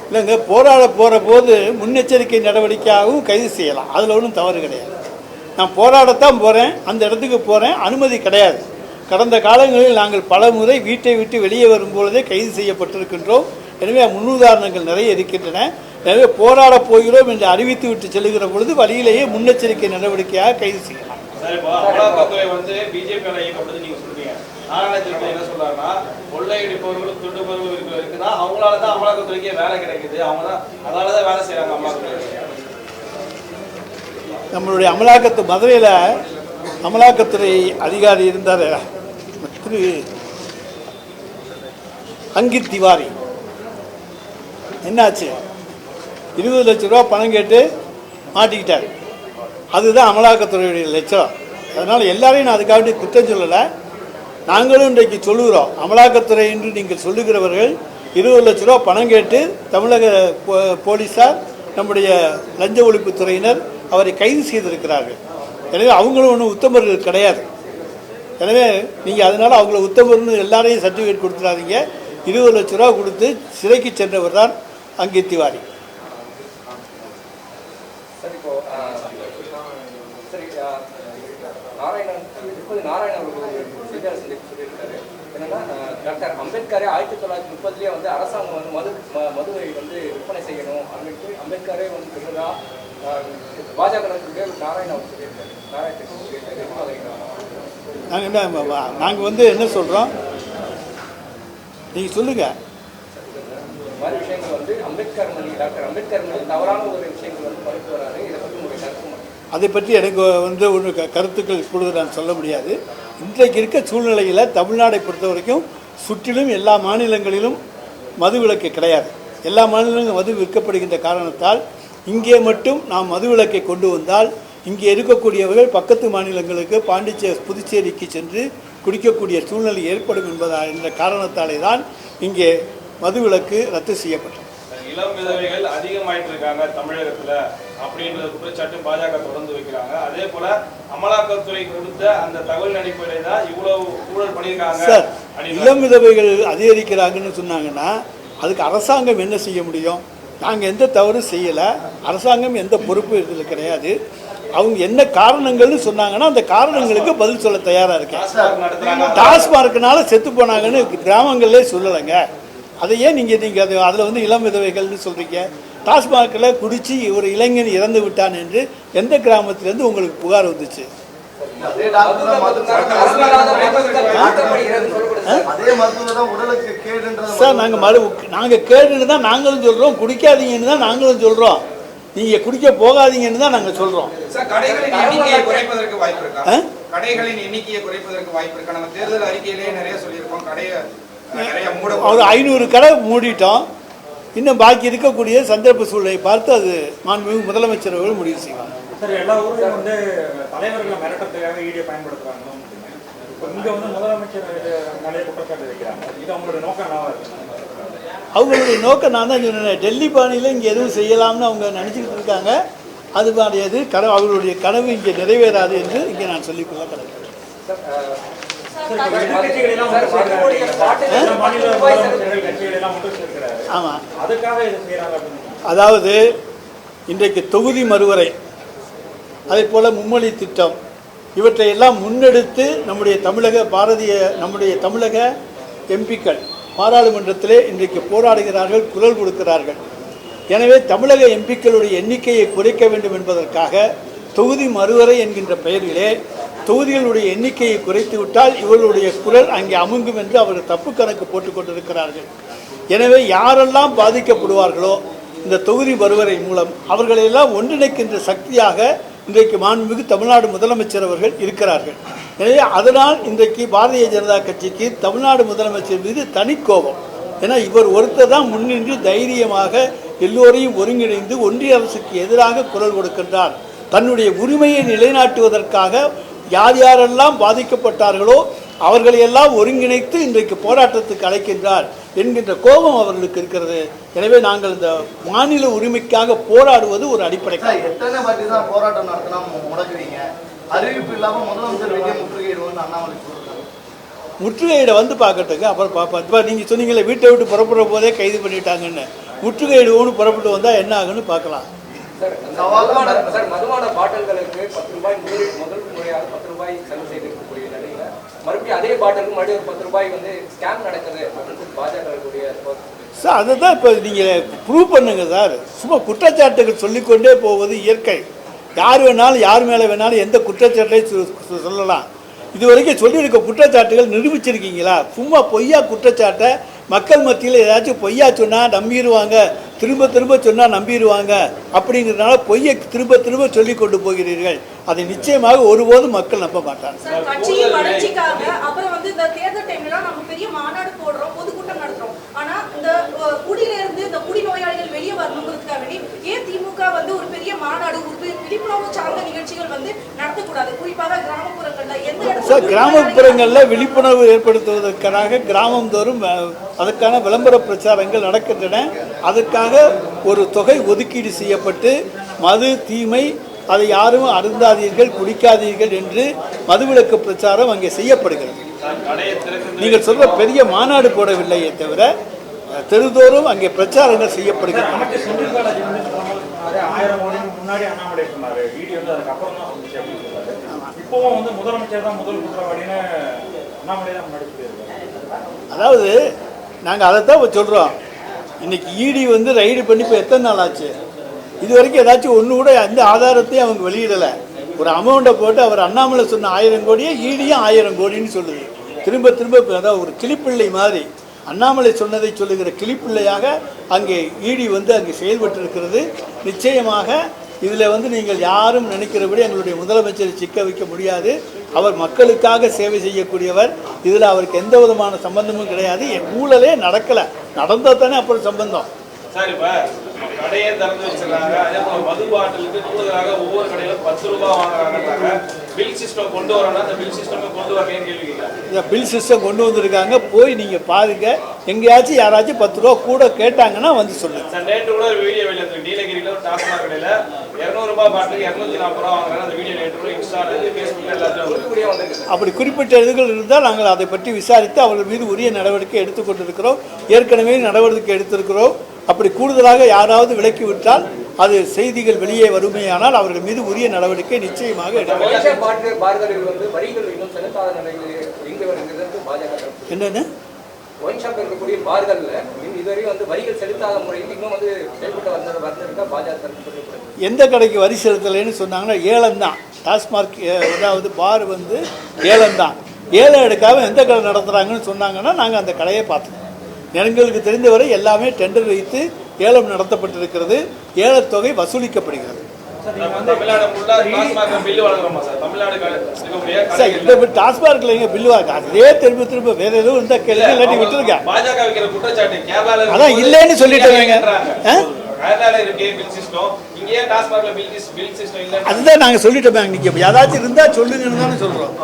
இல்லைங்க, போராட போகிற போது முன்னெச்சரிக்கை நடவடிக்கையாகவும் கைது செய்யலாம், அதில் ஒன்றும் தவறு கிடையாது. நான் போராடத்தான் போகிறேன், அந்த இடத்துக்கு போகிறேன், அனுமதி கிடையாது. கடந்த காலங்களில் நாங்கள் பல முறை வீட்டை விட்டு வெளியே வரும்பொழுதே கைது செய்யப்பட்டிருக்கின்றோம். எனவே முன்னுதாரணங்கள் நிறைய இருக்கின்றன. எனவே போராட போகிறோம் என்று அறிவித்து விட்டு செல்லுகிற பொழுது வழியிலேயே முன்னெச்சரிக்கை நடவடிக்கையாக கைது செய்யலாம். என்ன சொல்றாருன்னா, கொள்ளையடிப்பவர்களும் துண்டுபவர்களும் இருக்குன்னா அவங்களாலதான் அமலாக்கத்துறைக்கே வேலை கிடைக்குது, அவங்க தான் அதனாலதான் வேலை செய்யறாங்க அமலாக்கத்துறை. நம்மளுடைய மதுரையில் அமலாக்கத்துறை அதிகாரி இருந்தார், திரு அங்கித் திவாரி. என்னாச்சு, 20 லட்ச ரூபா பணம் கேட்டு மாட்டிக்கிட்டார். அதுதான் அமலாக்கத்துறையுடைய லட்சம். அதனால் எல்லாரையும் நான் அதுக்காக குற்றம் சொல்லலை. நாங்களும் இன்றைக்கு சொல்லுகிறோம், அமலாக்கத்துறை என்று நீங்கள் சொல்லுகிறவர்கள் 20 லட்ச ரூபா பணம் கேட்டு தமிழக போலீஸார், நம்முடைய லஞ்ச ஒழிப்புத்துறையினர் அவரை கைது செய்திருக்கிறார்கள். எனவே அவங்களும் ஒன்றும் உத்தமர்கள் கிடையாது. எனவே நீங்கள் அதனால் அவங்கள உத்தமர்னு எல்லாரையும் சர்டிஃபிகேட் கொடுத்துடாதீங்க. 20 லட்ச ரூபா கொடுத்து சிறைக்கு சென்றவர் தான் அங்கித் திவாரி. டாக்டர் அம்பேத்கரே 1930 வந்து அரசாங்கம் வந்து மதுவை வந்து விற்பனை செய்யணும் அப்படின்னு அம்பேத்கரே வந்து சொன்னதா பாஜக நாராயணன் நாங்கள் வந்து என்ன சொல்கிறோம், நீங்கள் சொல்லுங்க. மாதிரி விஷயங்கள் வந்து அம்பேத்கர் டாக்டர் அம்பேத்கர் தவறான ஒரு விஷயங்கள் வந்து படுத்து வராது. இதை பற்றி உங்களுக்கு கருத்து? அதை பற்றி எனக்கு வந்து ஒன்று கருத்துக்கள் இப்பொழுது நான் சொல்ல முடியாது. இன்றைக்கு இருக்க சூழ்நிலையில் தமிழ்நாடை பொறுத்த வரைக்கும் சுற்றிலும் எல்லா மாநிலங்களிலும் மது விலக்கு கிடையாது. எல்லா மாநிலங்களும் மது விற்கப்படுகின்ற காரணத்தால் இங்கே மட்டும் நாம் மது விலக்கை கொண்டு வந்தால் இங்கே இருக்கக்கூடியவர்கள் பக்கத்து மாநிலங்களுக்கு புதுச்சேரிக்கு சென்று குடிக்கக்கூடிய சூழ்நிலை ஏற்படும் என்ற காரணத்தாலே தான் இங்கே மது விலக்கு ரத்து செய்யப்பட்டது. இளம் விதவைகள் அதிகமாயிட்டு இருக்காங்க தமிழகத்துல அப்படின்ற குற்றச்சாட்டு பாஜக தொடர்ந்து வைக்கிறாங்க. அதே போல அமலாக்கத்துறை கொடுத்த அந்த தகவல் அடிப்படையில் தான் இவ்வளவு ஊழல் பண்ணியிருக்காங்க. சார், இளம் விதவைகள் அதிகரிக்கிறாங்கன்னு சொன்னாங்கன்னா அதுக்கு அரசாங்கம் என்ன செய்ய முடியும்? நாங்கள் எந்த தவறும் செய்யலை, அரசாங்கம் எந்த பொறுப்பு இதில் கிடையாது. அவங்க என்ன காரணங்கள்னு சொன்னாங்கன்னா அந்த காரணங்களுக்கு பதில் சொல்ல தயாராக இருக்கேன். டாஸ்மார்க்னால செத்து போனாங்கன்னு கிராமங்களே சொல்லலைங்க. அதையே நீங்கள் அதில் வந்து இளம் விதவைகள்னு சொல்கிறீங்க. டாஸ்மார்க்கில் குடித்து ஒரு இளைஞன் இறந்து விட்டான் என்று எந்த கிராமத்திலேருந்து உங்களுக்கு புகார் வந்துச்சு? சார், நாங்கள் கேடுன்னு தான் நாங்களும் சொல்கிறோம், குடிக்காதீங்கன்னு தான் நாங்களும் சொல்கிறோம். நீங்கள் குடிக்க போகாதீங்கன்னு தான் நாங்கள் சொல்கிறோம். கடைகளின் எண்ணிக்கையை குறைப்பதற்கு வாய்ப்பு இருக்கா? கடைகளின் எண்ணிக்கையை குறைப்பதற்கு வாய்ப்பு இருக்கா? நம்ம தேர்தல் அறிக்கையிலேயே நிறைய சொல்லியிருக்கோம். ஒரு 500 கடை மூடிட்டோம். இன்னும் பாக்கி இருக்கக்கூடிய சந்தர்ப்ப சூழலை பார்த்து அது மாண்புமிகு முதலமைச்சர் அவர்கள் முடிவு செய்வாங்க. சார், எல்லா ஊர்லயும் வந்து தலைவர்களை மிரட்டத்துக்காக ஈடியை பயன்படுத்துறாங்க. இங்கே வந்து முதலமைச்சர் நிறைய குற்றச்சாட்டு வைக்கிறாங்க. இது அவங்களோட நோக்கம் என்னவா இருக்கு? அவங்களுடைய நோக்கம் நான் தான் சொன்னேன், டெல்லி பாணியில் இங்கே எதுவும் செய்யலாம்னு அவங்க நினச்சிக்கிட்டு இருக்காங்க. அது மாதிரியாது அவர்களுடைய கனவு இங்கே நிறைவேறாது என்று இங்கே நான் சொல்லிக்கொள்ள கடமை. ஆமாம், அதாவது இன்றைக்கு தொகுதி மறுவரை, அதே போல் மும்மொழி திட்டம், இவற்றையெல்லாம் முன்னெடுத்து நம்முடைய தமிழக எம்பிக்கள் பாராளுமன்றத்திலே இன்றைக்கு போராடுகிறார்கள், குரல் கொடுக்கிறார்கள். எனவே தமிழக எம்பிக்களுடைய எண்ணிக்கையை குறைக்க வேண்டும் என்பதற்காக தொகுதி மறுவரை என்கின்ற பெயரிலே தொகுதிகளுடைய எண்ணிக்கையை குறைத்து விட்டால் இவர்களுடைய குரல் அங்கே அமுங்கும் என்று அவர்கள் தப்பு கணக்கு போட்டுக் கொண்டிருக்கிறார்கள். எனவே யாரெல்லாம் பாதிக்கப்படுவார்களோ இந்த தொகுதி மறுவரை மூலம் அவர்களெல்லாம் ஒன்றிணைக்கின்ற சக்தியாக இன்றைக்கு மாண்புமிகு தமிழ்நாடு முதலமைச்சர் அவர்கள் இருக்கிறார்கள். எனவே அதனால் இன்றைக்கு பாரதிய ஜனதா கட்சிக்கு தமிழ்நாடு முதலமைச்சர் மீது தனி கோபம். ஏன்னா இவர் ஒருத்தர் தான் முன்னின்று தைரியமாக எல்லோரையும் ஒருங்கிணைந்து ஒன்றிய அரசுக்கு எதிராக குரல் கொடுக்கின்றார். தன்னுடைய உரிமையை நிலைநாட்டுவதற்காக யார் யாரெல்லாம் பாதிக்கப்பட்டார்களோ அவர்களையெல்லாம் ஒருங்கிணைத்து இன்றைக்கு போராட்டத்துக்கு அழைக்கின்றார் என்கின்ற கோபம் அவர்களுக்கு இருக்கிறது. எனவே நாங்கள் இந்த மாநில உரிமைக்காக போராடுவது ஒரு அடிப்படை. எத்தனை வாட்டி தான் போராட்டம் நடத்தினா முடக்குவீங்க? அறிவிப்பு இல்லாமல் முதலமைச்சர் முற்றுகையிடுவோம்னு அண்ணாமலை சொல்றாங்க. முற்றுகையிட வந்து பார்க்கட்டுங்க, அப்புறம் பார்ப்போம். இப்போ நீங்கள் சொன்னீங்களே வீட்டை விட்டு புறப்படுற போதே கைது பண்ணிட்டாங்கன்னு, முற்றுகையிடுவோம்னு புறப்பட்டு வந்தால் என்ன ஆகுன்னு பார்க்கலாம். சார் மதுபான பாட்டில்களுக்கு 10 ரூபாய் முதல் முறையாக 10 ரூபாய் செலவு செய்திருக்கக்கூடிய நிலையில மறுபடியும் அதே பாட்டிலுக்கு மறுபடியும் ஒரு 10 ரூபாய் வந்து ஸ்கேம் நடக்குது அப்படின்னு பாஜக சார் அதை தான் இப்போ நீங்கள் ப்ரூவ் பண்ணுங்க சார். சும்மா குற்றச்சாட்டுகள் சொல்லிக்கொண்டே போவது இயற்கை. யார் வேணாலும் யார் மேலே வேணாலும் எந்த குற்றச்சாட்டையும் சொல்லலாம். இது வரைக்கும் சொல்லியிருக்க குற்றச்சாட்டுகள் நிரூபிச்சிருக்கீங்களா? சும்மா பொய்யா குற்றச்சாட்டை மக்கள் மத்தியில் ஏதாச்சும் பொய்யா சொன்னால் நம்பிடுவாங்க, திரும்ப திரும்ப சொன்னால் நம்பிடுவாங்க அப்படிங்கிறதுனால பொய்யை திரும்ப திரும்ப சொல்லி கொண்டு போகிறீர்கள். அதை நிச்சயமாக ஒருபோதும் மக்கள் நம்ப மாட்டாங்க. கட்சியின் வளர்ச்சிக்காக அப்புறம் வந்து இந்த தேர்தல் டைம்ல நம்ம பெரிய மாநாடு போடுறோம், பொதுக்கூட்டம் நடத்துறோம். ஆனா இந்த குடியில இருந்து இந்த குடி நோயாளிகள் வெளியே வரணுங்கிறதுக்காக வேண்டி ஏன் திமுக வந்து ஒரு பெரிய மாநாடு விழிப்புணர்வு சார்ந்த நிகழ்ச்சிகள் வந்து நடத்தக்கூடாது? குறிப்பாக கிராமப்புறங்கள்ல எந்த இடத்துல கிராமப்புறங்களில் விழிப்புணர்வு ஏற்படுத்துவதற்காக கிராமந்தோறும் அதற்கான விளம்பர பிரச்சாரங்கள் நடக்கின்றன. அதற்காக ஒரு தொகை ஒதுக்கீடு செய்யப்பட்டு மது தீமை, அதை யாரும் அருந்தாதீர்கள், குடிக்காதீர்கள் என்று மதுவிலக்கு பிரச்சாரம் அங்கே செய்யப்படுகிறது. நீங்கள் சொல்ற பெரிய மாநாடு போடவில்லையே தவிர தெருதோறும் அங்கே பிரச்சாரங்கள் செய்யப்படுகிறது. முன்னாடி அண்ணாமலை சொன்னாரு, வீடியோ வந்து அதுக்கப்புறம் தான் வந்துச்சு அப்படின்னு சொன்னாரு. இப்போவும் வந்து முதலமைச்சர் தான் முதல் குற்றவாளின்னு அண்ணாமலை தான் முன்னாடி சொல்லியிருக்காரு. அதாவது நாங்கள் அதை தான் சொல்கிறோம். இன்னைக்கு இடி வந்து ரைடு பண்ணி இப்போ எத்தனை நாள் ஆச்சு? இது வரைக்கும் ஏதாச்சும் ஒன்று கூட அந்த ஆதாரத்தையும் அவங்க வெளியிடலை. ஒரு அமௌண்ட்டை போட்டு அவர் அண்ணாமலை சொன்ன 1000 கோடியே ஈடியும் 1000 கோடின்னு சொல்லுது. திரும்ப திரும்ப அதாவது ஒரு கிளிப்பிள்ளை மாதிரி அண்ணாமலை சொன்னதை சொல்லுகிற கிளிப்பிள்ளையாக அங்கே ஈடி வந்து அங்கே செயல்பட்டு இருக்கிறது. நிச்சயமாக இதில் வந்து நீங்கள் யாரும் நினைக்கிறபடி எங்களுடைய முதலமைச்சரை சிக்க வைக்க முடியாது. அவர் மக்களுக்காக சேவை செய்யக்கூடியவர். இதில் அவருக்கு எந்த விதமான சம்பந்தமும் கிடையாது. ஊழலே நடக்கலை, நடந்தால் தானே அப்புறம் சம்பந்தம். சார் இப்ப கடையை திறந்து வச்சிருக்காங்க, அதே போல மது பாட்டிலுக்கு கூடுதலாக ஒவ்வொரு கடையில 10 ரூபாய் வாங்குறாங்கன்றாங்க. பில் சிஸ்டம் கொண்டு வரணும், அந்த பில் சிஸ்டம் கொண்டு வரலன்னு கேள்வி கேட்கலாம். இந்த பில் சிஸ்டம் கொண்டு வந்திருக்காங்க, போய் நீங்க பாருங்க. எங்கேயாச்சும் யாராச்சும் 10 ரூபா கூட கேட்டாங்கன்னா வந்து சொல்லுங்க. சார் நேற்று கூட ஒரு வீடியோ வெளியே வந்து நீலகிரியில ஒரு டாஸ்மாக் கடையில 200 ரூபாய் பாட்டிலுக்கு 240 ரூபாய் வாங்குறாங்க. அந்த வீடியோ நேற்று கூட இன்ஸ்டால ஃபேஸ்புக்ல எல்லாத்தையும் வந்து அப்படி குறிப்பிட்ட இதுகள் இருந்தால் நாங்கள் அதை பற்றி விசாரித்து அவர்கள் மீது உரிய நடவடிக்கை எடுத்துக்கொண்டிருக்கிறோம். ஏற்கனவே நடவடிக்கை எடுத்திருக்கிறோம். அப்படி கூடுதலாக யாராவது விலக்கி விட்டால் அது செய்திகள் வெளியே வருமையானால் அவர்கள் மீது உரிய நடவடிக்கை நிச்சயமாக என்னென்ன எந்த கடைக்கு வரி செலுத்தலைன்னு சொன்னாங்கன்னா ஏலம் தான். டாஸ்மார்க் அதாவது பார் வந்து ஏலம் தான். ஏலம் எடுக்காம எந்த கடை நடத்துகிறாங்கன்னு சொன்னாங்கன்னா நாங்கள் அந்த கடையை பார்த்தோம். எங்களுக்கு தெரிந்தவரை எல்லாமே டெண்டர் வைத்து ஏலம் நடத்தப்பட்டிருக்கிறது. ஏலத்தொகை வசூலிக்கப்படுகிறது. டாஸ்மார்க்ல எங்க பில்லு வாங்க அதே திரும்ப திரும்ப வேற எதுவும் இருந்தா கேள்வி இல்லாட்டி விட்டுருங்க. அதான் இல்லைன்னு சொல்லிட்டு அதுதான் நாங்க சொல்லிட்டோம். நீங்க ஏதாச்சும் இருந்தா சொல்லுங்கன்னு தானே சொல்றோம்.